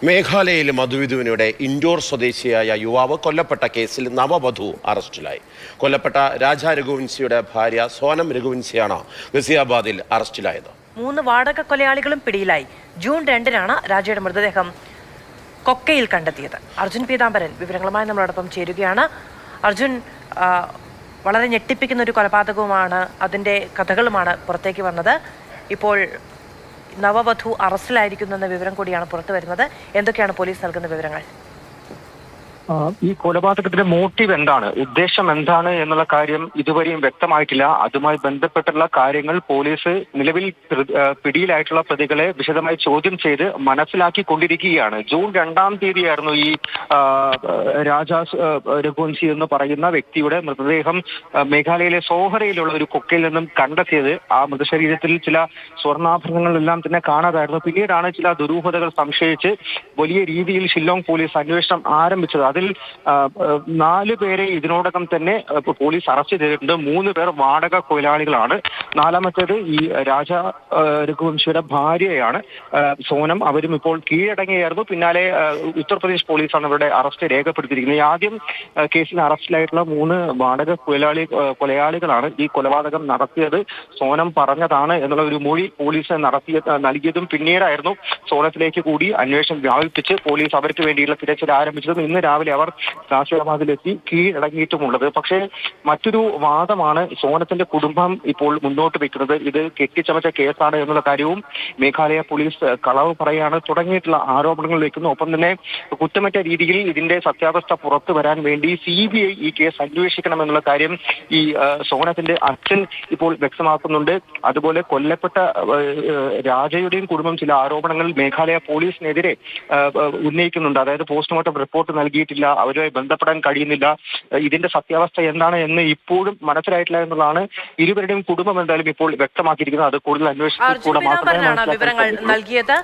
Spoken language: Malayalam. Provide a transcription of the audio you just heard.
മേഘാലയയിൽ മധുവിധുവിനിടെ ഇൻഡോർ സ്വദേശിയായ യുവാവ് കൊല്ലപ്പെട്ട കേസിൽ നവവധു അറസ്റ്റിലായി. കൊല്ലപ്പെട്ട രാജ രഘുവൻസിയുടെ ഭാര്യ സോനം രഘുവൻസിയാണ് ഗസിയാബാദിൽ അറസ്റ്റിലായത്. 3 വാടക കൊലയാളികളും പിടിയിലായി. ജൂൺ 2-നാണ് രാജയുടെ മൃതദേഹം കൊക്കയിൽ കണ്ടെത്തിയത്. അർജുൻ പീതാംബരൻ വിവരങ്ങളുമായി നമ്മളോടൊപ്പം ചേരുകയാണ്. അർജുൻ, വളരെ ഞെട്ടിപ്പിക്കുന്ന ഒരു കൊലപാതകവുമാണ്, അതിൻ്റെ കഥകളുമാണ് പുറത്തേക്ക് വന്നത്. ഇപ്പോൾ നവവധു അറസ്റ്റിലായിരിക്കുന്നെന്ന വിവരം കൂടിയാണ് പുറത്തു വരുന്നത്. എന്തൊക്കെയാണ് പോലീസ് നൽകുന്ന വിവരങ്ങൾ? ഈ കൊലപാതകത്തിന്റെ മോട്ടീവ് എന്താണ്, ഉദ്ദേശം എന്താണ് എന്നുള്ള കാര്യം ഇതുവരെയും വ്യക്തമായിട്ടില്ല. അതുമായി ബന്ധപ്പെട്ടുള്ള കാര്യങ്ങൾ പോലീസ് നിലവിൽ പിടിയിലായിട്ടുള്ള പ്രതികളെ വിശദമായി ചോദ്യം ചെയ്ത് മനസ്സിലാക്കിക്കൊണ്ടിരിക്കുകയാണ്. ജൂൺ 2-ാം തീയതിയായിരുന്നു ഈ രാജ രഘുവൻസി എന്ന് പറയുന്ന വ്യക്തിയുടെ മൃതദേഹം മേഘാലയയിലെ സോഹറയിലുള്ള ഒരു കൊക്കയിൽ നിന്നും കണ്ടെത്തിയത്. ആ മൃതശരീരത്തിൽ ചില സ്വർണ്ണാഭരണങ്ങളെല്ലാം തന്നെ കാണാതായിരുന്നു. പിന്നീടാണ് ചില ദുരൂഹതകൾ സംശയിച്ച് വലിയ രീതിയിൽ ഷില്ലോങ് പോലീസ് അന്വേഷണം ആരംഭിച്ചത്. അതിൽ 4 പേരെ ഇതിനോടകം തന്നെ പോലീസ് അറസ്റ്റ് ചെയ്തിട്ടുണ്ട്. 3 പേർ വാടക കൊലയാളികളാണ്. 4ാമത്തേത് ഈ രാജ രഘുവംശിയുടെ ഭാര്യയാണ്, സോനം. അവരും ഇപ്പോൾ കീഴടങ്ങിയായിരുന്നു. പിന്നാലെ ഉത്തർപ്രദേശ് പോലീസാണ് അവരുടെ അറസ്റ്റ് രേഖപ്പെടുത്തിയിരിക്കുന്നത്. ആദ്യം കേസിൽ അറസ്റ്റിലായിട്ടുള്ള 3 വാടക കൊലയാളികളാണ് ഈ കൊലപാതകം നടത്തിയത്. സോനം പറഞ്ഞതാണ് എന്നുള്ള ഒരു മൊഴി പോലീസ് നൽകിയതും പിന്നീടായിരുന്നു സോനത്തിലേക്ക് കൂടി അന്വേഷണം വ്യാപിപ്പിച്ച് പോലീസ് അവർക്ക് വേണ്ടിയുള്ള തിരച്ചിൽ ആരംഭിച്ചതും. ഇന്ന് രാവിലെ അവർ ഗാസിയാബാദിലെത്തി കീഴടങ്ങിയിട്ടുമുള്ളത്. പക്ഷേ മറ്റൊരു വാദമാണ് സോനത്തിന്റെ കുടുംബം ഇപ്പോൾ മുന്നോട്ട് വെക്കുന്നത്. ഇത് കെട്ടിച്ചമച്ച കേസാണ് എന്നുള്ള കാര്യവും മേഘാലയ പോലീസ് കളവ് പറയാണ് തുടങ്ങിയിട്ടുള്ള ആരോപണങ്ങൾ വയ്ക്കുന്നു. ഒപ്പം തന്നെ കുറ്റമറ്റ രീതിയിൽ ഇതിന്റെ സത്യാവസ്ഥ പുറത്തു വരാൻ വേണ്ടി CBI ഈ കേസ് അന്വേഷിക്കണമെന്നുള്ള കാര്യം ഈ സോനത്തിന്റെ അച്ഛൻ ഇപ്പോൾ വ്യക്തമാക്കുന്നുണ്ട്. അതുപോലെ കൊല്ലപ്പെട്ട രാജയുടെയും കുടുംബം ചില ആരോപണങ്ങൾ മേഘാലയ പോലീസിനെതിരെ ഉന്നയിക്കുന്നുണ്ട്. അതായത് പോസ്റ്റ്മോർട്ടം റിപ്പോർട്ട് നൽകിയിട്ടില്ല, അവരുമായി ബന്ധപ്പെടാൻ കഴിയുന്നില്ല, ഇതിന്റെ സത്യാവസ്ഥ എന്താണ് എന്ന് ഇപ്പോഴും മനസ്സിലായിട്ടില്ല എന്നുള്ളതാണ് ഇരുവരുടെയും കുടുംബം എന്തായാലും ഇപ്പോൾ വ്യക്തമാക്കിയിരിക്കുന്നത്. അത് കൂടുതൽ അന്വേഷണത്തിലൂടെ മാത്രമേ വിവരങ്ങൾ നൽകിയത്.